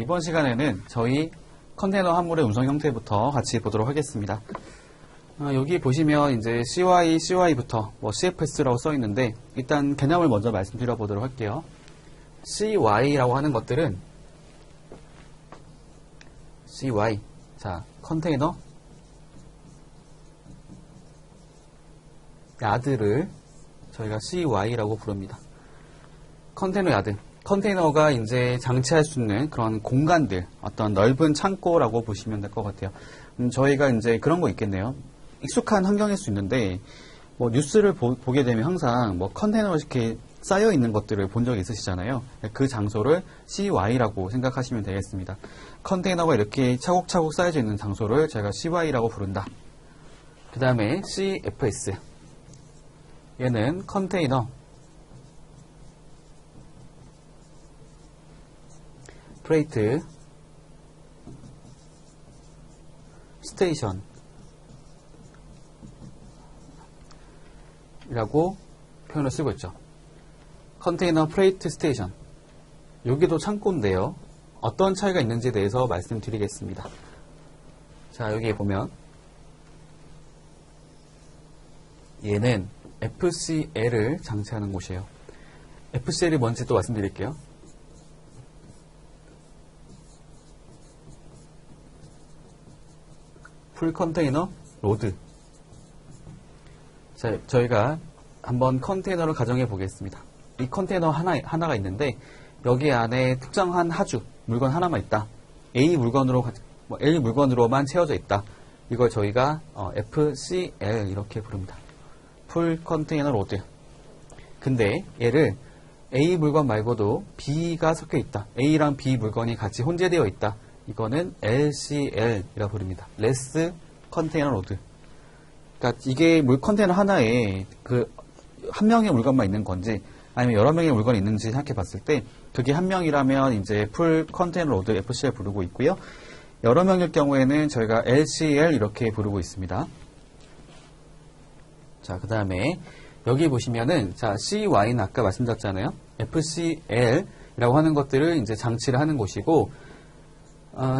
이번 시간에는 저희 컨테이너 화물의 운송 형태부터 같이 보도록 하겠습니다. 여기 보시면 이제 CY부터 CFS라고 써 있는데 일단 개념을 먼저 말씀드려 보도록 할게요. CY라고 하는 것들은 CY, 자, 컨테이너 야드를 저희가 CY라고 부릅니다. 컨테이너 야드. 컨테이너가 이제 장치할 수 있는 그런 공간들, 어떤 넓은 창고라고 보시면 될 것 같아요. 저희가 이제 그런 거 있겠네요. 익숙한 환경일 수 있는데, 뉴스를 보게 되면 항상 컨테이너가 이렇게 쌓여 있는 것들을 본 적이 있으시잖아요. 그 장소를 CY라고 생각하시면 되겠습니다. 컨테이너가 이렇게 차곡차곡 쌓여져 있는 장소를 저희가 CY라고 부른다. 그 다음에 CFS. 얘는 컨테이너 프레이트 스테이션 이라고 표현을 쓰고 있죠. 컨테이너 프레이트 스테이션, 여기도 창고인데요. 어떤 차이가 있는지에 대해서 말씀드리겠습니다. 자, 여기 보면 얘는 FCL을 장치하는 곳이에요. FCL이 뭔지 또 말씀드릴게요. 풀 컨테이너 로드. 자, 저희가 한번 컨테이너를 가정해 보겠습니다. 이 컨테이너 하나가 있는데 여기 안에 특정한 하주, 물건 하나만 있다. A 물건으로만 채워져 있다. 이걸 저희가 FCL 이렇게 부릅니다. 풀 컨테이너 로드. 근데 얘를 A 물건 말고도 B가 섞여 있다. A랑 B 물건이 같이 혼재되어 있다. 이거는 LCL이라고 부릅니다. 레스 컨테이너 로드. 그러니까 이게 컨테이너 하나에 한 명의 물건만 있는 건지 아니면 여러 명의 물건이 있는지 생각해 봤을 때 그게 한 명이라면 이제 풀 컨테이너 로드 FCL 부르고 있고요. 여러 명일 경우에는 저희가 LCL 이렇게 부르고 있습니다. 자, 그 다음에 여기 보시면은 자, CY는 아까 말씀드렸잖아요. FCL이라고 하는 것들을 이제 장치를 하는 곳이고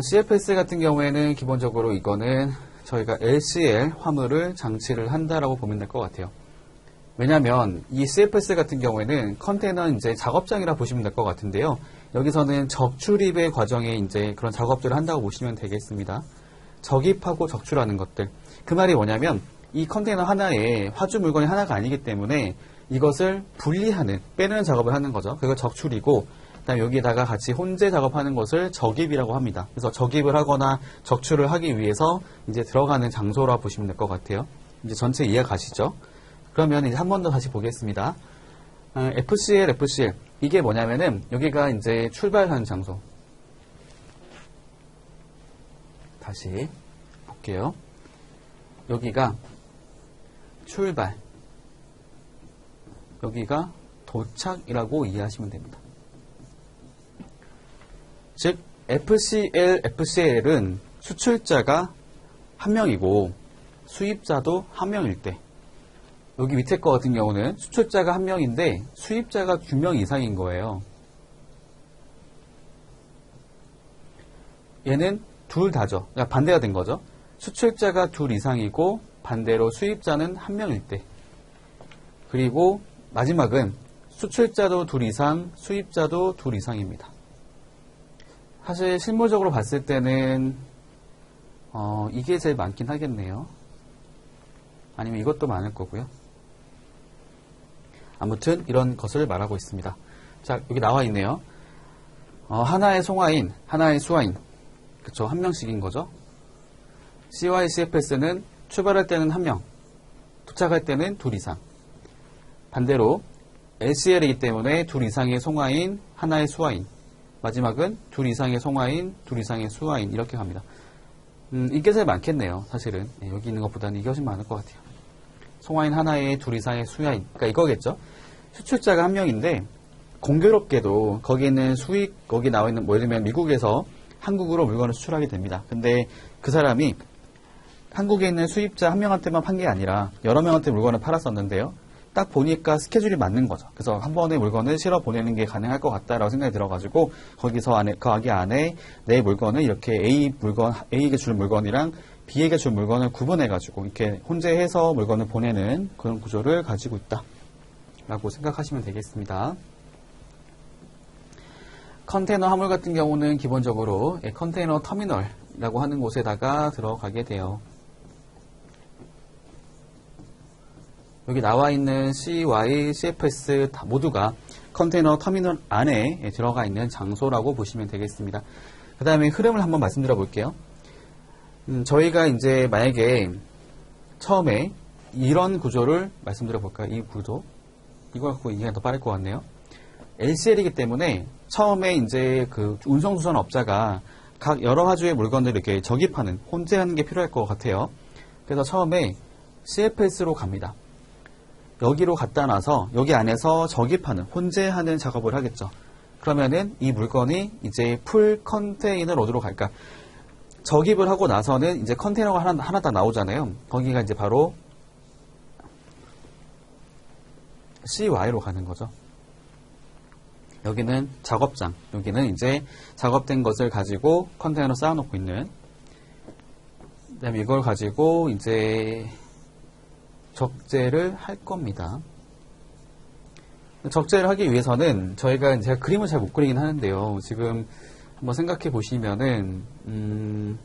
CFS 같은 경우에는 기본적으로 이거는 저희가 LCL 화물을 장치를 한다라고 보면 될 것 같아요. 왜냐하면 이 CFS 같은 경우에는 컨테이너 이제 작업장이라 보시면 될 것 같은데요. 여기서는 적출입의 과정에 이제 그런 작업들을 한다고 보시면 되겠습니다. 적입하고 적출하는 것들. 그 말이 뭐냐면 이 컨테이너 하나에 화주 물건이 하나가 아니기 때문에 이것을 분리하는, 빼내는 작업을 하는 거죠. 그걸 적출이고, 그다음에 여기에다가 같이 혼재 작업하는 것을 적입이라고 합니다. 그래서 적입을 하거나 적출을 하기 위해서 이제 들어가는 장소라 보시면 될 것 같아요. 이제 전체 이해 가시죠? 그러면 이제 한 번 더 다시 보겠습니다. FCL. 이게 뭐냐면은 여기가 이제 출발하는 장소. 다시 볼게요. 여기가 출발. 여기가 도착이라고 이해하시면 됩니다. 즉, FCL은 수출자가 한 명이고 수입자도 한 명일 때, 여기 밑에 거 같은 경우는 수출자가 한 명인데 수입자가 2명 이상인 거예요. 얘는 둘 다죠. 그러니까 반대가 된 거죠. 수출자가 둘 이상이고 반대로 수입자는 한 명일 때. 그리고 마지막은 수출자도 둘 이상, 수입자도 둘 이상입니다. 사실 실무적으로 봤을 때는 이게 제일 많긴 하겠네요. 아니면 이것도 많을 거고요. 아무튼 이런 것을 말하고 있습니다. 자, 여기 나와 있네요. 하나의 송화인, 하나의 수화인. 그쵸, 한 명씩인 거죠. CY, CFS는 출발할 때는 한 명, 도착할 때는 둘 이상. 반대로 LCL이기 때문에 둘 이상의 송화인, 하나의 수화인. 마지막은 둘 이상의 송화인, 둘 이상의 수화인. 이렇게 갑니다. 이게 제일 많겠네요. 사실은. 여기 있는 것보다는 이게 훨씬 많을 것 같아요. 송화인 하나에 둘 이상의 수화인. 그러니까 이거겠죠. 수출자가 한 명인데 공교롭게도 거기는 거기 나와 있는 예를 들면 미국에서 한국으로 물건을 수출하게 됩니다. 근데 그 사람이 한국에 있는 수입자 한 명한테만 판 게 아니라 여러 명한테 물건을 팔았었는데요. 딱 보니까 스케줄이 맞는 거죠. 그래서 한 번에 물건을 실어 보내는 게 가능할 것 같다라고 생각이 들어가지고 거기서 거기 안에 내 물건을 이렇게 A에게 줄 물건이랑 B에게 줄 물건을 구분해가지고 이렇게 혼재해서 물건을 보내는 그런 구조를 가지고 있다라고 생각하시면 되겠습니다. 컨테이너 화물 같은 경우는 기본적으로 컨테이너 터미널이라고 하는 곳에다가 들어가게 돼요. 여기 나와 있는 CY, CFS 모두가 컨테이너 터미널 안에 들어가 있는 장소라고 보시면 되겠습니다. 그 다음에 흐름을 한번 말씀드려 볼게요. 저희가 이제 만약에 처음에 이런 구조를 말씀드려 볼까요? 이 구조. 이걸 갖고 이해가 더 빠를 것 같네요. LCL이기 때문에 처음에 이제 그 운송수선 업자가 각 여러 화주의 물건들을 이렇게 적입하는, 혼재하는 게 필요할 것 같아요. 그래서 처음에 CFS로 갑니다. 여기로 갖다 놔서 여기 안에서 적입하는, 혼재하는 작업을 하겠죠. 그러면은 이 물건이 이제 풀 컨테이너 로드로 갈까? 적입을 하고 나서는 이제 컨테이너가 하나 딱 나오잖아요. 거기가 이제 바로 CY로 가는 거죠. 여기는 작업장, 여기는 이제 작업된 것을 가지고 컨테이너 쌓아놓고 있는, 그 다음에 이걸 가지고 이제 적재를 할 겁니다. 적재를 하기 위해서는 제가 그림을 잘 못 그리긴 하는데요. 지금 한번 생각해 보시면은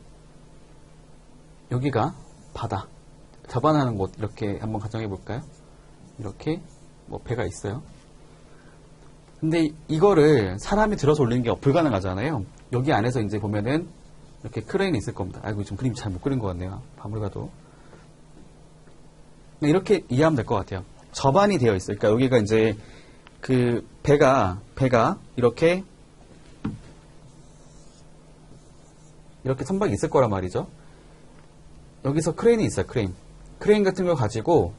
여기가 바다, 잡아나는 곳 이렇게 한번 가정해 볼까요? 이렇게 뭐 배가 있어요. 근데 이거를 사람이 들어서 올리는 게 불가능하잖아요. 여기 안에서 이제 보면은 이렇게 크레인이 있을 겁니다. 아이고, 지금 그림 잘 못 그린 것 같네요. 아무리 봐도. 이렇게 이해하면 될 것 같아요. 접안이 되어 있어요. 그러니까 여기가 이제 그 배가 이렇게 선박이 있을 거란 말이죠. 여기서 크레인이 있어요. 크레인 같은 걸 가지고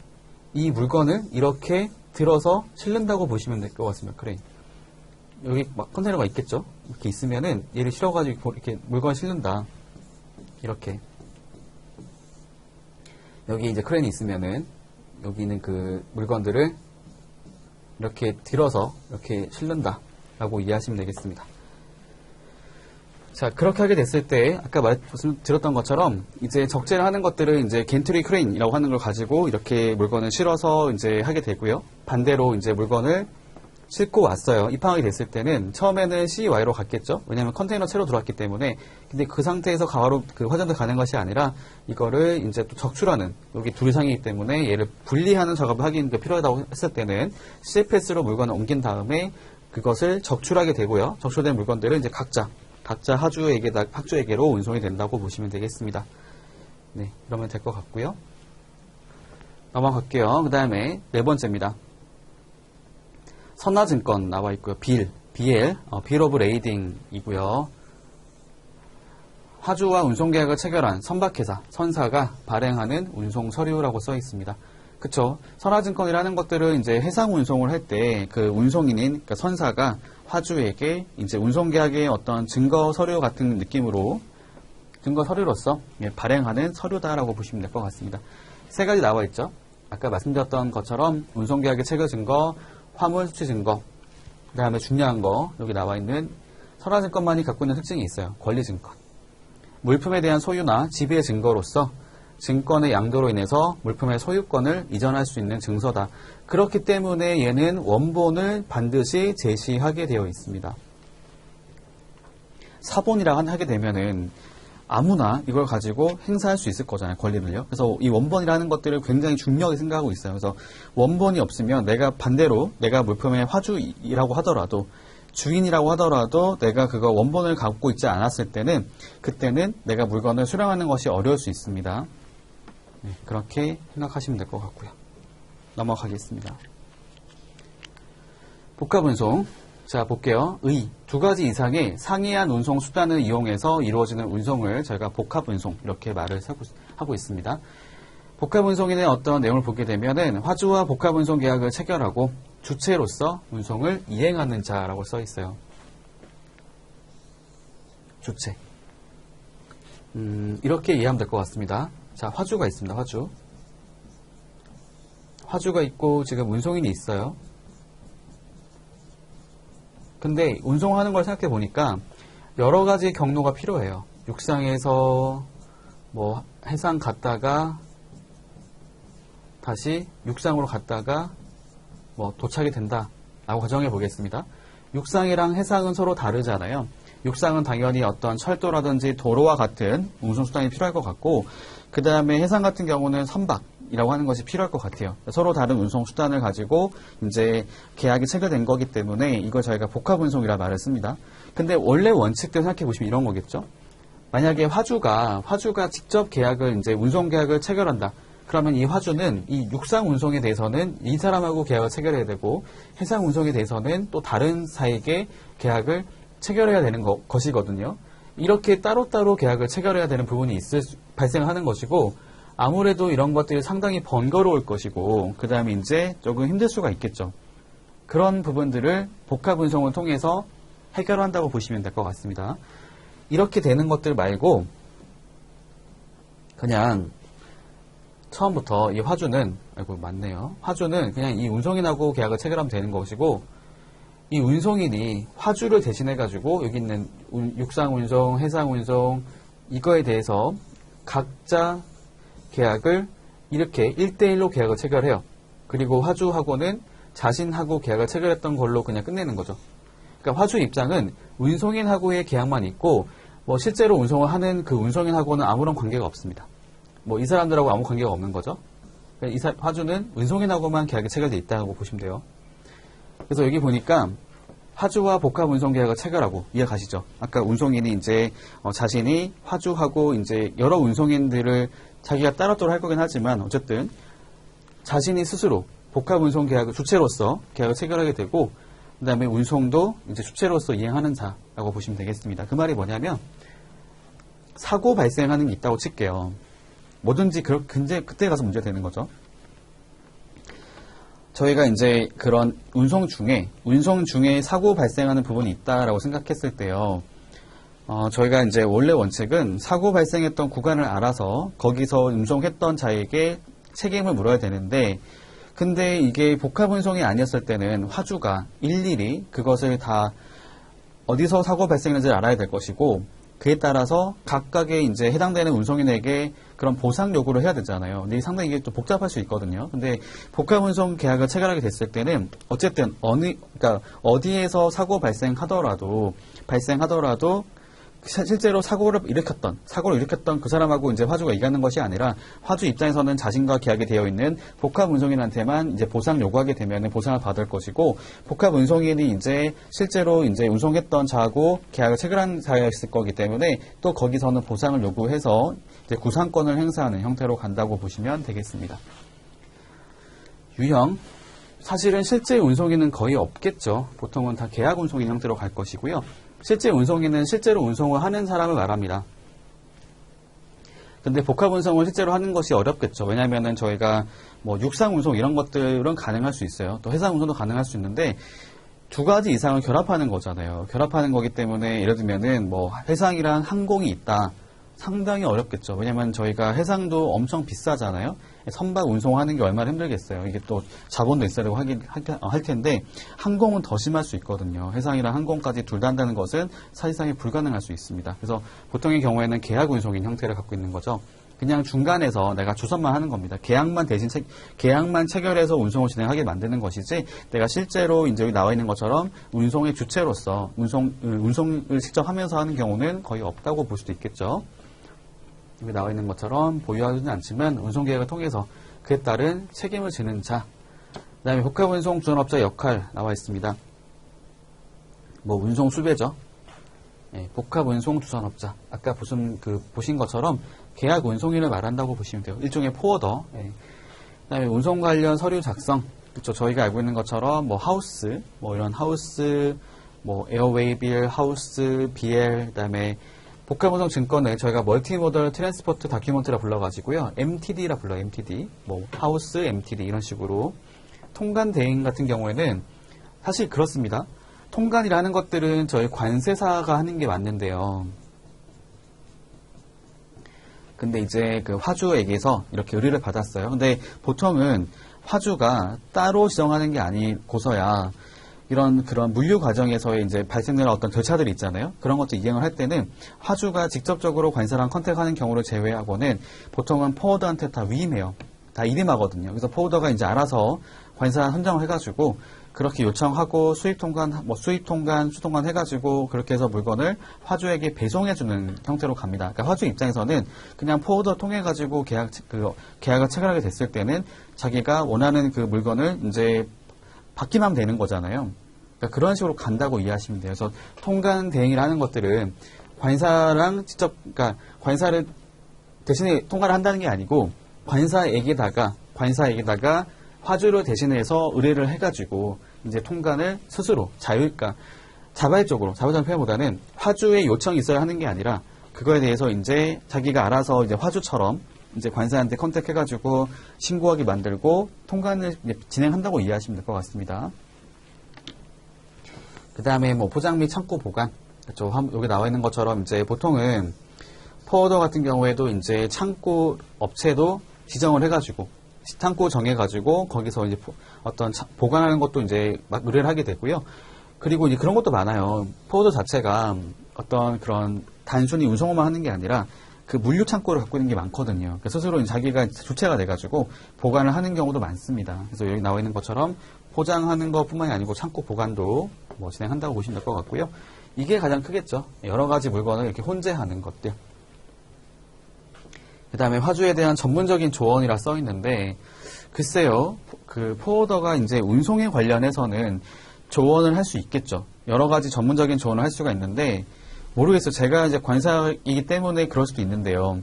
이 물건을 이렇게 들어서 실른다고 보시면 될 것 같습니다. 크레인. 여기 막 컨테이너가 있겠죠. 이렇게 있으면은 얘를 실어가지고 이렇게 물건을 실른다. 이렇게. 여기 이제 크레인이 있으면은 여기 있는 그 물건들을 이렇게 들어서 이렇게 실른다 라고 이해하시면 되겠습니다. 자, 그렇게 하게 됐을 때 아까 말씀드렸던 것처럼 이제 적재를 하는 것들은 이제 겐트리 크레인이라고 하는 걸 가지고 이렇게 물건을 실어서 이제 하게 되고요. 반대로 이제 물건을 싣고 왔어요. 입항하게 됐을 때는 처음에는 CY로 갔겠죠. 왜냐하면 컨테이너 채로 들어왔기 때문에. 근데 그 상태에서 바로 그 화전도 가는 것이 아니라 이거를 이제 또 적출하는, 여기 둘 이상이기 때문에 얘를 분리하는 작업을 하기 필요하다고 했을 때는 CFS로 물건을 옮긴 다음에 그것을 적출하게 되고요. 적출된 물건들은 이제 각자 하주에게로 운송이 된다고 보시면 되겠습니다. 네, 그러면 될 것 같고요. 넘어갈게요. 그 다음에 네 번째입니다. 선화증권 나와 있고요. 빌 오브 레이딩이고요. 화주와 운송계약을 체결한 선박회사, 선사가 발행하는 운송 서류라고 써 있습니다. 그쵸? 선화증권이라는 것들은 이제 해상 운송을 할 때 그 운송인인, 그러니까 선사가 화주에게 이제 운송계약의 어떤 증거 서류 같은 느낌으로, 증거 서류로서 발행하는 서류다라고 보시면 될 것 같습니다. 세 가지 나와 있죠. 아까 말씀드렸던 것처럼 운송계약의 체결 증거, 화물 수취 증거, 그 다음에 중요한 거, 여기 나와 있는 선화증권만이 갖고 있는 특징이 있어요. 권리증권. 물품에 대한 소유나 지배의 증거로서 증권의 양도로 인해서 물품의 소유권을 이전할 수 있는 증서다. 그렇기 때문에 얘는 원본을 반드시 제시하게 되어 있습니다. 사본이라고 하게 되면은 아무나 이걸 가지고 행사할 수 있을 거잖아요. 권리를요. 그래서 이 원본이라는 것들을 굉장히 중요하게 생각하고 있어요. 그래서 원본이 없으면 내가 물품의 화주라고 하더라도, 주인이라고 하더라도 내가 그거 원본을 갖고 있지 않았을 때는, 그때는 내가 물건을 수령하는 것이 어려울 수 있습니다. 네, 그렇게 생각하시면 될 것 같고요. 넘어가겠습니다. 복합운송. 자, 볼게요. 두 가지 이상의 상이한 운송 수단을 이용해서 이루어지는 운송을 저희가 복합운송, 이렇게 말을 하고 있습니다. 복합운송인의 어떤 내용을 보게 되면은 화주와 복합운송 계약을 체결하고 주체로서 운송을 이행하는 자라고 써 있어요. 주체. 이렇게 이해하면 될 것 같습니다. 자, 화주가 있습니다. 화주가 있고 지금 운송인이 있어요. 근데 운송하는 걸 생각해 보니까 여러 가지 경로가 필요해요. 육상에서 뭐 해상 갔다가 다시 육상으로 갔다가 뭐 도착이 된다 라고 가정해 보겠습니다. 육상이랑 해상은 서로 다르잖아요. 육상은 당연히 어떤 철도라든지 도로와 같은 운송수단이 필요할 것 같고, 그 다음에 해상 같은 경우는 선박이라고 하는 것이 필요할 것 같아요. 서로 다른 운송수단을 가지고 이제 계약이 체결된 거기 때문에 이걸 저희가 복합운송이라 말을 씁니다. 근데 원래 원칙대로 생각해 보시면 이런 거겠죠. 만약에 화주가 직접 계약을 이제 운송 계약을 체결한다. 그러면 이 화주는 이 육상 운송에 대해서는 이 사람하고 계약을 체결해야 되고, 해상 운송에 대해서는 또 다른 사에게 계약을 체결해야 되는 것이거든요. 이렇게 따로따로 계약을 체결해야 되는 부분이 발생하는 것이고, 아무래도 이런 것들이 상당히 번거로울 것이고, 그 다음에 이제 조금 힘들 수가 있겠죠. 그런 부분들을 복합운송을 통해서 해결한다고 보시면 될 것 같습니다. 이렇게 되는 것들 말고 그냥 처음부터 이 화주는, 아이고 맞네요. 화주는 그냥 이 운송인하고 계약을 체결하면 되는 것이고, 이 운송인이 화주를 대신해 가지고 여기 있는 육상 운송, 해상 운송 이거에 대해서 각자 계약을 이렇게 1대1로 계약을 체결해요. 그리고 화주하고는 자신하고 계약을 체결했던 걸로 그냥 끝내는 거죠. 그러니까 화주 입장은 운송인하고의 계약만 있고, 뭐 실제로 운송을 하는 그 운송인하고는 아무런 관계가 없습니다. 뭐 이 사람들하고 아무 관계가 없는 거죠. 그러니까 화주는 운송인하고만 계약이 체결되어 있다고 보시면 돼요. 그래서 여기 보니까 화주와 복합 운송 계약을 체결하고, 이해가시죠? 아까 운송인이 이제 자신이 화주하고 이제 여러 운송인들을 자기가 따로따로 할 거긴 하지만 어쨌든 자신이 스스로 복합 운송 계약을 주체로서 계약을 체결하게 되고, 그 다음에 운송도 이제 주체로서 이행하는 자라고 보시면 되겠습니다. 그 말이 뭐냐면, 사고 발생하는 게 있다고 칠게요. 뭐든지 그때 가서 문제가 되는 거죠. 저희가 이제 그런 운송 중에 사고 발생하는 부분이 있다라고 생각했을 때요. 저희가 이제 원래 원칙은 사고 발생했던 구간을 알아서 거기서 운송했던 자에게 책임을 물어야 되는데, 근데 이게 복합 운송이 아니었을 때는 화주가 일일이 그것을 다 어디서 사고 발생했는지를 알아야 될 것이고, 그에 따라서 각각의 이제 해당되는 운송인에게 그런 보상 요구를 해야 되잖아요. 근데 상당히 이게 좀 복잡할 수 있거든요. 근데 복합 운송 계약을 체결하게 됐을 때는 어쨌든 그러니까 어디에서 사고 발생하더라도 실제로 사고를 일으켰던 그 사람하고 이제 화주가 이가는 것이 아니라, 화주 입장에서는 자신과 계약이 되어 있는 복합 운송인한테만 이제 보상 요구하게 되면 보상을 받을 것이고, 복합 운송인이 이제 실제로 이제 운송했던 자하고 계약을 체결한 자가 있을 거기 때문에 또 거기서는 보상을 요구해서 이제 구상권을 행사하는 형태로 간다고 보시면 되겠습니다. 유형. 사실은 실제 운송인은 거의 없겠죠. 보통은 다 계약 운송인 형태로 갈 것이고요. 실제 운송인은 실제로 운송을 하는 사람을 말합니다. 근데 복합 운송을 실제로 하는 것이 어렵겠죠. 왜냐면은 저희가 뭐 육상 운송 이런 것들은 가능할 수 있어요. 또 해상 운송도 가능할 수 있는데, 두 가지 이상을 결합하는 거잖아요. 결합하는 거기 때문에 예를 들면은 뭐 해상이랑 항공이 있다. 상당히 어렵겠죠. 왜냐면 저희가 해상도 엄청 비싸잖아요. 선박 운송하는 게 얼마나 힘들겠어요. 이게 또 자본도 있어야 되고 할 텐데, 항공은 더 심할 수 있거든요. 해상이랑 항공까지 둘 다 한다는 것은 사실상이 불가능할 수 있습니다. 그래서 보통의 경우에는 계약 운송인 형태를 갖고 있는 거죠. 그냥 중간에서 내가 주선만 하는 겁니다. 계약만 체결해서 운송을 진행하게 만드는 것이지, 내가 실제로 이제 여기 나와 있는 것처럼 운송의 주체로서 운송을 직접 하면서 하는 경우는 거의 없다고 볼 수도 있겠죠. 여기 나와 있는 것처럼 보유하지는 않지만 운송계약을 통해서 그에 따른 책임을 지는 자. 그 다음에 복합운송 주선업자 역할 나와 있습니다. 뭐 운송 수배죠. 복합운송 주선업자. 아까 보신 것처럼 계약 운송인을 말한다고 보시면 돼요. 일종의 포워더. 그 다음에 운송 관련 서류 작성. 그렇죠. 저희가 알고 있는 것처럼 뭐 하우스, 뭐 이런 하우스, 뭐 에어웨이 빌, 하우스, BL, 그 다음에 복합운송 증권을 저희가 멀티모덜 트랜스포트 다큐먼트라 불러가지고요. MTD라 불러요. MTD. 뭐 하우스, MTD 이런 식으로. 통관 대행 같은 경우에는 사실 그렇습니다. 통관이라는 것들은 저희 관세사가 하는 게 맞는데요. 근데 이제 그 화주에게서 이렇게 의뢰를 받았어요. 근데 보통은 화주가 따로 지정하는 게 아니고서야 이런 그런 물류 과정에서의 이제 발생되는 어떤 절차들이 있잖아요. 그런 것도 이행을 할 때는 화주가 직접적으로 관사랑 컨택하는 경우를 제외하고는 보통은 포워더한테 다 위임해요. 다 이임하거든요. 그래서 포워더가 이제 알아서 관사 선정을 해가지고 그렇게 요청하고 수입 통관, 수통관 해가지고 그렇게 해서 물건을 화주에게 배송해주는 형태로 갑니다. 그러니까 화주 입장에서는 그냥 포워더 통해가지고 계약을 체결하게 됐을 때는 자기가 원하는 그 물건을 이제 받기만 하면 되는 거잖아요. 그러니까 그런 식으로 간다고 이해하시면 돼요. 그래서 통관 대행이라는 것들은 관사랑 직접, 그러니까 관사를 대신에 통과를 한다는 게 아니고 관사에게다가 화주를 대신해서 의뢰를 해가지고 이제 통관을 스스로 그러니까 자발적으로 표현보다는 화주의 요청이 있어야 하는 게 아니라 그거에 대해서 이제 자기가 알아서 이제 화주처럼 이제 관사한테 컨택해가지고 신고하게 만들고 통관을 진행한다고 이해하시면 될 것 같습니다. 그 다음에 뭐 포장 및 창고 보관. 그렇죠. 여기 나와 있는 것처럼 이제 보통은 포워더 같은 경우에도 이제 창고 업체도 지정을 해가지고 창고 정해가지고 거기서 이제 어떤 보관하는 것도 이제 막 의뢰를 하게 되고요. 그리고 이제 그런 것도 많아요. 포워더 자체가 어떤 그런 단순히 운송만 하는 게 아니라 그 물류 창고를 갖고 있는 게 많거든요. 그러니까 스스로 자기가 주체가 돼가지고 보관을 하는 경우도 많습니다. 그래서 여기 나와 있는 것처럼 포장하는 것뿐만이 아니고 창고 보관도 뭐 진행한다고 보시면 될 것 같고요. 이게 가장 크겠죠. 여러 가지 물건을 이렇게 혼재하는 것들. 그 다음에 화주에 대한 전문적인 조언이라 써 있는데, 글쎄요, 그 포워더가 이제 운송에 관련해서는 조언을 할 수 있겠죠. 여러 가지 전문적인 조언을 할 수가 있는데, 모르겠어요. 제가 이제 관사이기 때문에 그럴 수도 있는데요.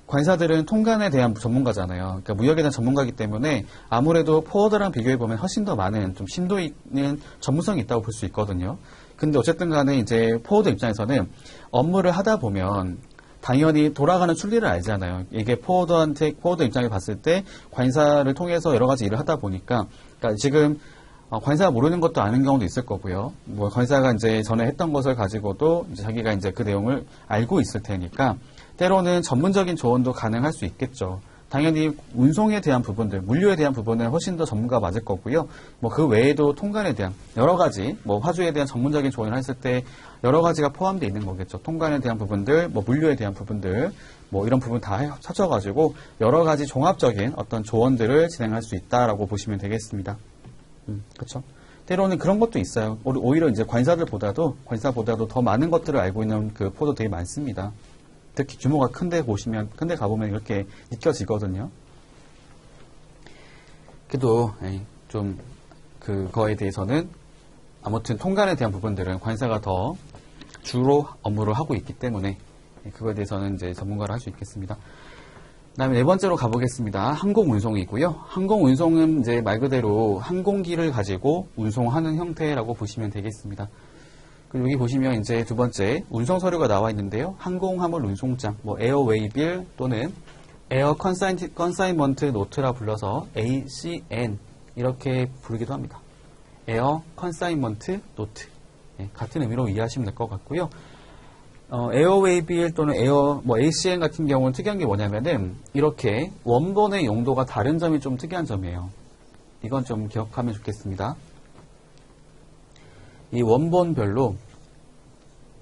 관사들은 통관에 대한 전문가잖아요. 그러니까 무역에 대한 전문가이기 때문에 아무래도 포워더랑 비교해보면 훨씬 더 많은 좀 심도 있는 전문성이 있다고 볼 수 있거든요. 근데 어쨌든 간에 이제 포워더 입장에서는 업무를 하다 보면 당연히 돌아가는 순리를 알잖아요. 이게 포워더 입장에 봤을 때 관사를 통해서 여러 가지 일을 하다 보니까, 그러니까 지금 관사가 모르는 것도 아는 경우도 있을 거고요. 뭐 관사가 이제 전에 했던 것을 가지고도 이제 자기가 이제 그 내용을 알고 있을 테니까 때로는 전문적인 조언도 가능할 수 있겠죠. 당연히 운송에 대한 부분들, 물류에 대한 부분은 훨씬 더 전문가 맞을 거고요. 뭐 그 외에도 통관에 대한 여러 가지, 뭐 화주에 대한 전문적인 조언을 했을 때 여러 가지가 포함되어 있는 거겠죠. 통관에 대한 부분들, 뭐 물류에 대한 부분들, 뭐 이런 부분 다 합쳐가지고 여러 가지 종합적인 어떤 조언들을 진행할 수 있다라고 보시면 되겠습니다. 그렇죠. 때로는 그런 것도 있어요. 오히려 이제 관사보다도 더 많은 것들을 알고 있는 그 포도 되게 많습니다. 특히 규모가 큰데 가보면 이렇게 느껴지거든요. 그래도 좀 그거에 대해서는 아무튼 통관에 대한 부분들은 관사가 더 주로 업무를 하고 있기 때문에 그거에 대해서는 이제 전문가를 할 수 있겠습니다. 그다음에 네 번째로 가보겠습니다. 항공운송이고요. 항공운송은 이제 말 그대로 항공기를 가지고 운송하는 형태라고 보시면 되겠습니다. 그리고 여기 보시면 이제 두 번째 운송 서류가 나와 있는데요. 항공화물 운송장, 뭐 에어웨이빌 또는 에어 컨사인먼트 노트라 불러서 ACN 이렇게 부르기도 합니다. 에어 컨사인먼트 노트. 같은 의미로 이해하시면 될 것 같고요. 에어웨이빌 또는 ACN 같은 경우는 특이한 게 뭐냐면은 이렇게 원본의 용도가 다른 점이 좀 특이한 점이에요. 이건 좀 기억하면 좋겠습니다. 이 원본별로,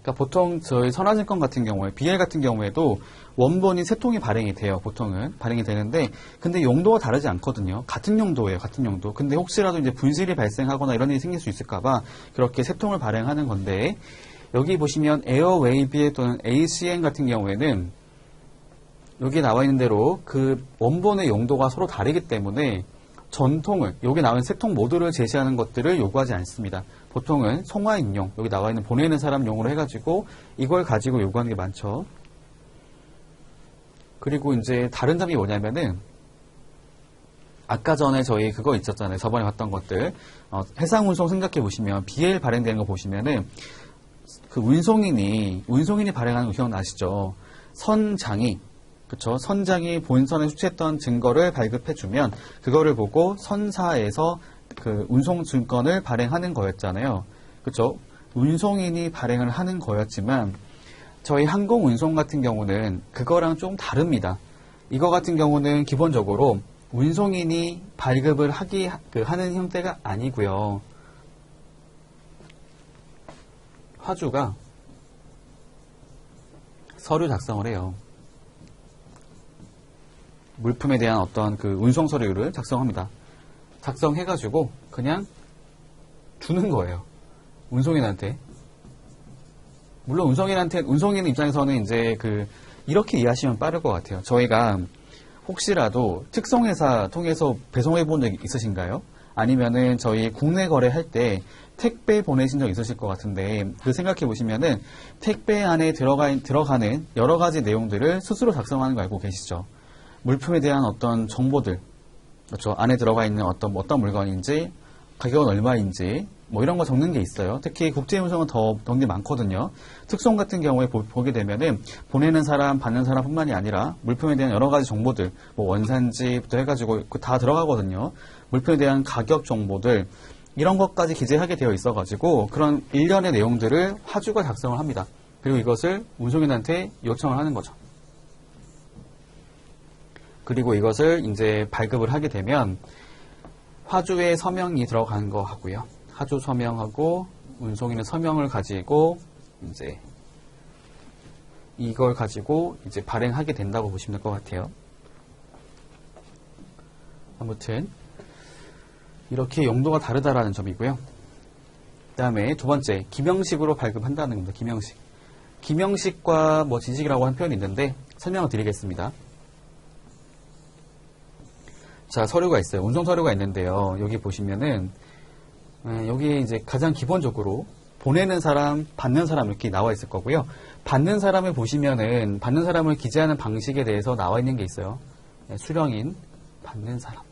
그러니까 보통 저희 선화증권 같은 경우에, BL 같은 경우에도 원본이 세 통이 발행이 돼요. 보통은 발행이 되는데, 근데 용도가 다르지 않거든요. 같은 용도예요. 같은 용도. 근데 혹시라도 이제 분실이 발생하거나 이런 일이 생길 수 있을까봐 그렇게 세 통을 발행하는 건데, 여기 보시면 에어웨이비에 또는 ACN 같은 경우에는 여기 나와 있는 대로 그 원본의 용도가 서로 다르기 때문에 전통을, 여기 나와 있는 세 통 모두를 제시하는 것들을 요구하지 않습니다. 보통은 송화인용, 여기 나와 있는 보내는 사람 용으로 해가지고 이걸 가지고 요구하는 게 많죠. 그리고 이제 다른 점이 뭐냐면은 아까 전에 저희 그거 있었잖아요. 저번에 봤던 것들. 해상운송 생각해 보시면 BL 발행되는 거 보시면은 그 운송인이 발행하는 거 기억나시죠? 선장이, 그쵸? 선장이 본선에 수취했던 증거를 발급해주면 그거를 보고 선사에서 그 운송증권을 발행하는 거였잖아요. 그쵸? 운송인이 발행을 하는 거였지만 저희 항공운송 같은 경우는 그거랑 좀 다릅니다. 이거 같은 경우는 기본적으로 운송인이 발급을 하는 형태가 아니고요. 화주가 서류 작성을 해요. 물품에 대한 어떤 그 운송 서류를 작성합니다. 작성해가지고 그냥 주는 거예요. 운송인한테. 물론 운송인 입장에서는 이제 이렇게 이해하시면 빠를 것 같아요. 저희가 혹시라도 특성회사 통해서 배송해 본 적 있으신가요? 아니면은 저희 국내 거래할 때 택배 보내신 적 있으실 것 같은데, 그 생각해 보시면은 택배 안에 들어가는 여러 가지 내용들을 스스로 작성하는 거 알고 계시죠? 물품에 대한 어떤 정보들, 그렇죠? 안에 들어가 있는 어떤 물건인지, 가격은 얼마인지, 뭐 이런 거 적는 게 있어요. 특히 국제운송은 더 적는 게 많거든요. 특송 같은 경우에 보게 되면은 보내는 사람, 받는 사람뿐만이 아니라 물품에 대한 여러 가지 정보들, 뭐 원산지부터 해가지고 다 들어가거든요. 물품에 대한 가격 정보들, 이런 것까지 기재하게 되어 있어가지고 그런 일련의 내용들을 화주가 작성을 합니다. 그리고 이것을 운송인한테 요청을 하는 거죠. 그리고 이것을 이제 발급을 하게 되면 화주의 서명이 들어가는 거 하고요. 화주 서명하고 운송인의 서명을 가지고 이제 이걸 가지고 이제 발행하게 된다고 보시면 될 것 같아요. 아무튼 이렇게 용도가 다르다라는 점이고요. 그 다음에 두 번째, 기명식으로 발급한다는 겁니다. 기명식. 기명식과 뭐 지식이라고 하는 표현이 있는데 설명을 드리겠습니다. 자, 서류가 있어요. 운송 서류가 있는데요. 여기 보시면은 여기에 이제 가장 기본적으로 보내는 사람, 받는 사람 이렇게 나와 있을 거고요. 받는 사람을 보시면은 받는 사람을 기재하는 방식에 대해서 나와 있는 게 있어요. 수령인, 받는 사람.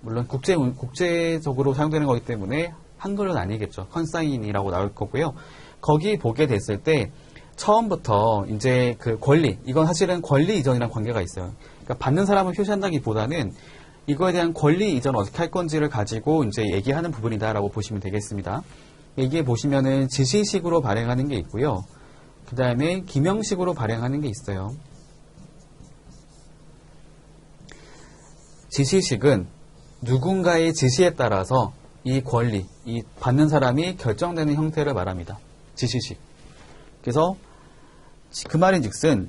물론 국제적으로 사용되는 거기 때문에 한글은 아니겠죠. 컨사인이라고 나올 거고요. 거기 보게 됐을 때 처음부터 이제 그 권리, 이건 사실은 권리 이전이랑 관계가 있어요. 그러니까 받는 사람을 표시한다기보다는 이거에 대한 권리 이전 어떻게 할 건지를 가지고 이제 얘기하는 부분이다라고 보시면 되겠습니다. 여기에 보시면은 지시식으로 발행하는 게 있고요. 그 다음에 기명식으로 발행하는 게 있어요. 지시식은 누군가의 지시에 따라서 이 권리, 이 받는 사람이 결정되는 형태를 말합니다. 지시식. 그래서 그 말인즉슨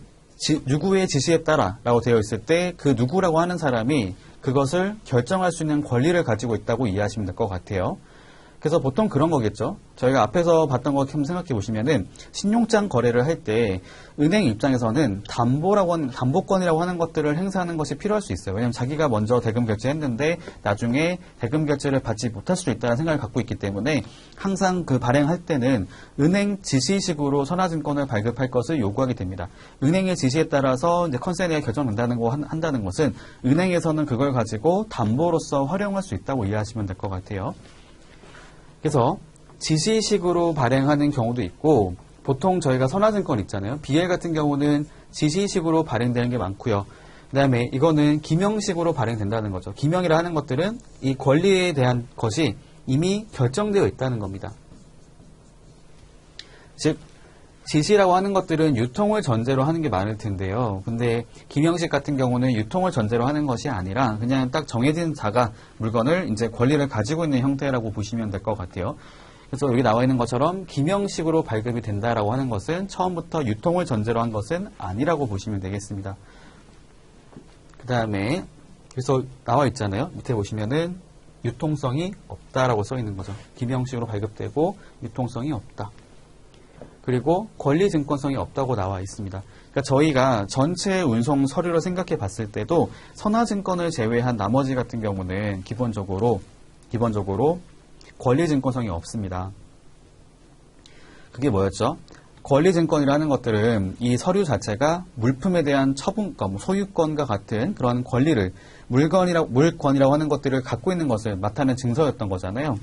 누구의 지시에 따라 라고 되어 있을 때 그 누구라고 하는 사람이 그것을 결정할 수 있는 권리를 가지고 있다고 이해하시면 될 것 같아요. 그래서 보통 그런 거겠죠. 저희가 앞에서 봤던 거 한번 생각해 보시면은 신용장 거래를 할 때 은행 입장에서는 담보권이라고 하는 것들을 행사하는 것이 필요할 수 있어요. 왜냐하면 자기가 먼저 대금 결제했는데 나중에 대금 결제를 받지 못할 수도 있다는 생각을 갖고 있기 때문에 항상 그 발행할 때는 은행 지시식으로 선화증권을 발급할 것을 요구하게 됩니다. 은행의 지시에 따라서 이제 컨센트가 결정된다는 거 한다는 것은 은행에서는 그걸 가지고 담보로서 활용할 수 있다고 이해하시면 될 것 같아요. 그래서 지시식으로 발행하는 경우도 있고 보통 저희가 선화증권 있잖아요. BL 같은 경우는 지시식으로 발행되는 게 많고요. 그 다음에 이거는 기명식으로 발행된다는 거죠. 기명이라 하는 것들은 이 권리에 대한 것이 이미 결정되어 있다는 겁니다. 즉 지시라고 하는 것들은 유통을 전제로 하는 게 많을 텐데요. 근데 기명식 같은 경우는 유통을 전제로 하는 것이 아니라 그냥 딱 정해진 자가 물건을 이제 권리를 가지고 있는 형태라고 보시면 될 것 같아요. 그래서 여기 나와 있는 것처럼 기명식으로 발급이 된다라고 하는 것은 처음부터 유통을 전제로 한 것은 아니라고 보시면 되겠습니다. 그 다음에 그래서 나와 있잖아요. 밑에 보시면은 유통성이 없다라고 써 있는 거죠. 기명식으로 발급되고 유통성이 없다. 그리고 권리증권성이 없다고 나와 있습니다. 그러니까 저희가 전체 운송 서류를 생각해 봤을 때도 선화증권을 제외한 나머지 같은 경우는 기본적으로 권리증권성이 없습니다. 그게 뭐였죠? 권리증권이라는 것들은 이 서류 자체가 물품에 대한 처분권, 소유권과 같은 그런 권리를 물권이라고 하는 것들을 갖고 있는 것을 나타내는 증서였던 거잖아요.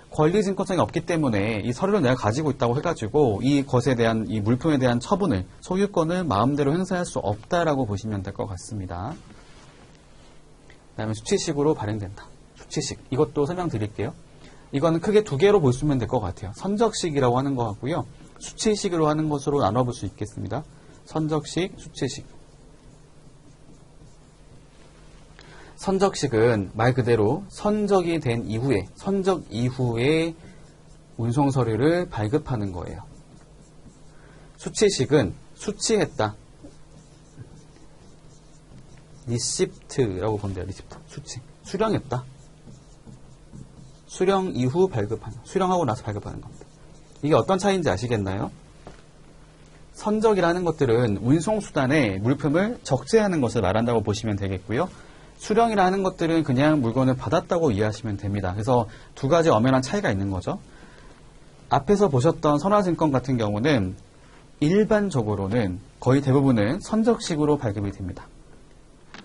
권리증권성이 없기 때문에 이 서류를 내가 가지고 있다고 해가지고 이 것에 대한 이 물품에 대한 처분을 소유권을 마음대로 행사할 수 없다라고 보시면 될 것 같습니다. 그 다음에 수치식으로 발행된다. 수치식 이것도 설명드릴게요. 이거는 크게 두 개로 보시면 될 것 같아요. 선적식이라고 하는 거 같고요. 수치식으로 하는 것으로 나눠볼 수 있겠습니다. 선적식, 수치식. 선적식은 말 그대로 선적이 된 이후에, 선적 이후에 운송 서류를 발급하는 거예요. 수치식은 수치했다. 리시프트라고 본대요. 리시프트. 수치. 수령했다. 수령 이후 발급하는, 수령하고 나서 발급하는 겁니다. 이게 어떤 차이인지 아시겠나요? 선적이라는 것들은 운송수단에 물품을 적재하는 것을 말한다고 보시면 되겠고요. 수령이라는 것들은 그냥 물건을 받았다고 이해하시면 됩니다. 그래서 두 가지 엄연한 차이가 있는 거죠. 앞에서 보셨던 선화증권 같은 경우는 일반적으로는 거의 대부분은 선적식으로 발급이 됩니다.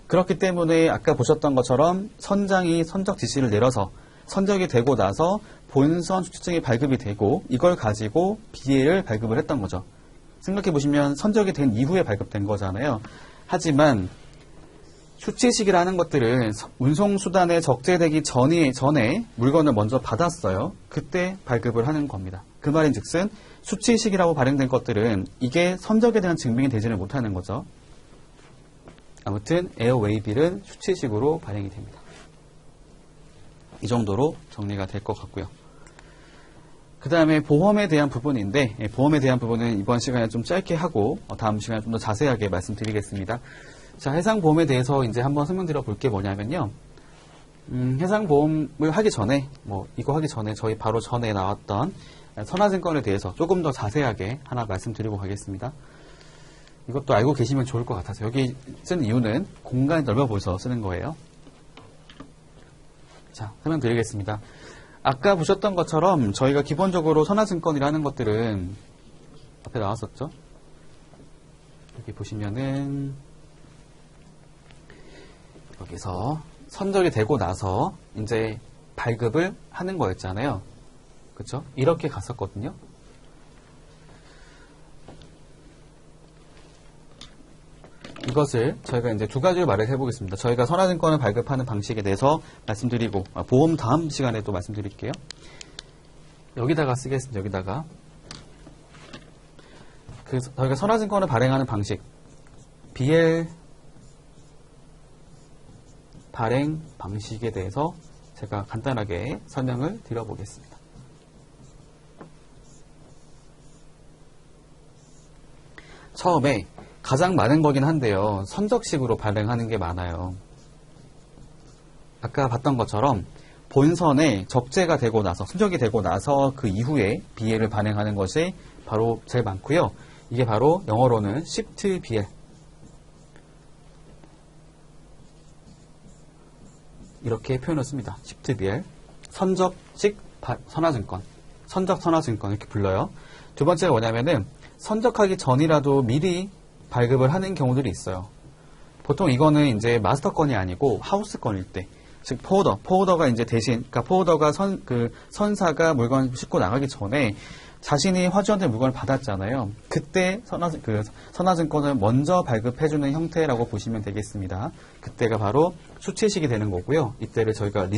그렇기 때문에 아까 보셨던 것처럼 선장이 선적 지시를 내려서 선적이 되고 나서 본선 수취증이 발급이 되고 이걸 가지고 BL을 발급을 했던 거죠. 생각해 보시면 선적이 된 이후에 발급된 거잖아요. 하지만 수치식이라는 것들은 운송수단에 적재되기 전에 물건을 먼저 받았어요. 그때 발급을 하는 겁니다. 그 말인 즉슨 수치식이라고 발행된 것들은 이게 선적에 대한 증명이 되지는 못하는 거죠. 아무튼 에어웨이빌은 수치식으로 발행이 됩니다. 이 정도로 정리가 될 것 같고요. 그 다음에 보험에 대한 부분인데, 보험에 대한 부분은 이번 시간에 좀 짧게 하고 다음 시간에 좀 더 자세하게 말씀드리겠습니다. 자, 해상보험에 대해서 이제 한번 설명드려 볼 게 뭐냐면요. 해상보험을 하기 전에, 이거 하기 전에 저희 바로 전에 나왔던 선화증권에 대해서 조금 더 자세하게 하나 말씀드리고 가겠습니다. 이것도 알고 계시면 좋을 것 같아서 여기 쓴 이유는 공간이 넓어 보여서 쓰는 거예요. 자, 설명드리겠습니다. 아까 보셨던 것처럼 저희가 기본적으로 선화증권이라는 것들은 앞에 나왔었죠. 여기 보시면은 여기서 선적이 되고 나서 이제 발급을 하는 거였잖아요. 그렇죠? 이렇게 갔었거든요. 이것을 저희가 이제 두 가지로 말을 해보겠습니다. 저희가 선화증권을 발급하는 방식에 대해서 말씀드리고 보험 다음 시간에 또 말씀드릴게요. 여기다가 쓰겠습니다. 여기다가 저희가 선화증권을 발행하는 방식 BL 발행 방식에 대해서 제가 간단하게 설명을 드려보겠습니다. 처음에 가장 많은 거긴 한데요. 선적식으로 발행하는 게 많아요. 아까 봤던 것처럼 본선에 적재가 되고 나서, 선적이 되고 나서 그 이후에 BL을 발행하는 것이 바로 제일 많고요. 이게 바로 영어로는 Shipped BL. 이렇게 표현을 씁니다. Shipped BL. 선적식 선화증권. 선적 선화증권 이렇게 불러요. 두 번째가 뭐냐면은 선적하기 전이라도 미리 발급을 하는 경우들이 있어요. 보통 이거는 이제 마스터건이 아니고 하우스건일 때, 즉 포워더가 이제 대신, 그러니까 포워더가 선사가 물건 싣고 나가기 전에 자신이 화주한테 물건을 받았잖아요. 그때 선화증권을 먼저 발급해주는 형태라고 보시면 되겠습니다. 그때가 바로 수치식이 되는 거고요. 이때를 저희가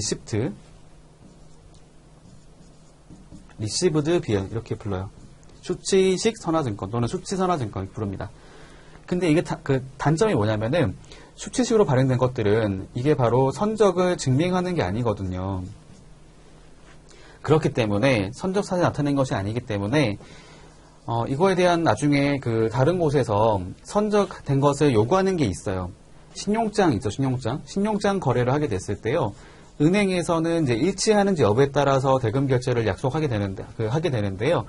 리시브드 비엘 이렇게 불러요. 수치식 선화증권 또는 수치 선화증권 부릅니다. 근데 이게 단점이 뭐냐면은 수치식으로 발행된 것들은 이게 바로 선적을 증명하는 게 아니거든요. 그렇기 때문에 선적 사실이 나타낸 것이 아니기 때문에 이거에 대한 나중에 다른 곳에서 선적된 것을 요구하는 게 있어요. 신용장 있죠, 신용장. 신용장 거래를 하게 됐을 때요. 은행에서는 이제 일치하는지 여부에 따라서 대금 결제를 약속하게 하게 되는데요.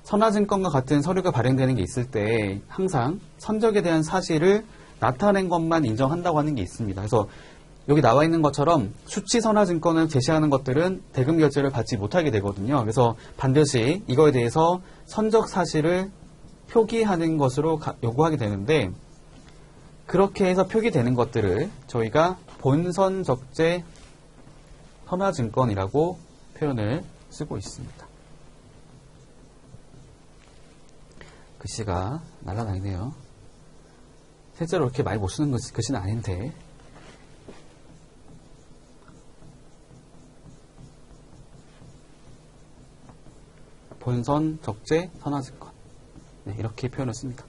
선화증권과 같은 서류가 발행되는 게 있을 때 항상 선적에 대한 사실을 나타낸 것만 인정한다고 하는 게 있습니다. 그래서 여기 나와 있는 것처럼 수치 선화증권을 제시하는 것들은 대금 결제를 받지 못하게 되거든요. 그래서 반드시 이거에 대해서 선적 사실을 표기하는 것으로 요구하게 되는데, 그렇게 해서 표기되는 것들을 저희가 본선적재 선화증권이라고 표현을 쓰고 있습니다. 글씨가 날아다니네요. 실제로 이렇게 많이 못 쓰는 글씨는 아닌데. 본선 적재 선화증권. 네, 이렇게 표현을 씁니다.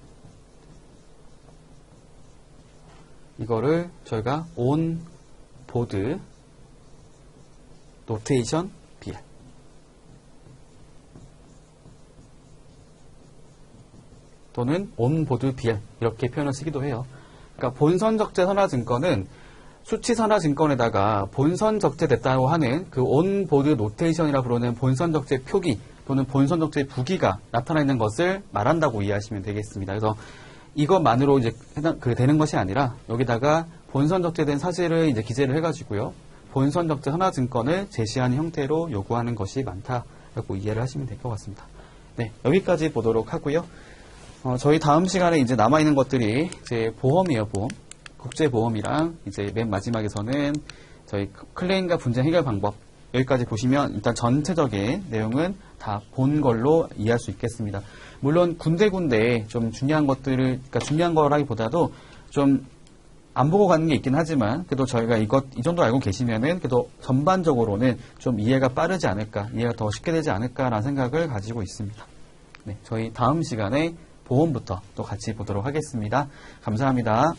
이거를 저희가 on board notation BL 또는 on board BL 이렇게 표현을 쓰기도 해요. 그러니까 본선 적재 선화증권은 수치 선화증권에다가 본선 적재됐다고 하는 그 on board notation이라 부르는 본선 적재 표기 또는 본선 적재 부기가 나타나 있는 것을 말한다고 이해하시면 되겠습니다. 그래서 이것만으로 이제 되는 것이 아니라 여기다가 본선 적재된 사실을 이제 기재를 해가지고요. 본선 적재 선화증권을 제시하는 형태로 요구하는 것이 많다라고 이해를 하시면 될 것 같습니다. 네, 여기까지 보도록 하고요. 저희 다음 시간에 이제 남아있는 것들이 이제 보험이에요, 보험. 국제보험이랑 이제 맨 마지막에서는 저희 클레임과 분쟁 해결 방법. 여기까지 보시면 일단 전체적인 내용은 다 본 걸로 이해할 수 있겠습니다. 물론 군데군데 좀 중요한 것들을, 그러니까 중요한 거라기보다도 좀 안 보고 가는 게 있긴 하지만 그래도 저희가 이 정도 알고 계시면은 그래도 전반적으로는 좀 이해가 빠르지 않을까, 이해가 더 쉽게 되지 않을까라는 생각을 가지고 있습니다. 네, 저희 다음 시간에 보험부터 또 같이 보도록 하겠습니다. 감사합니다.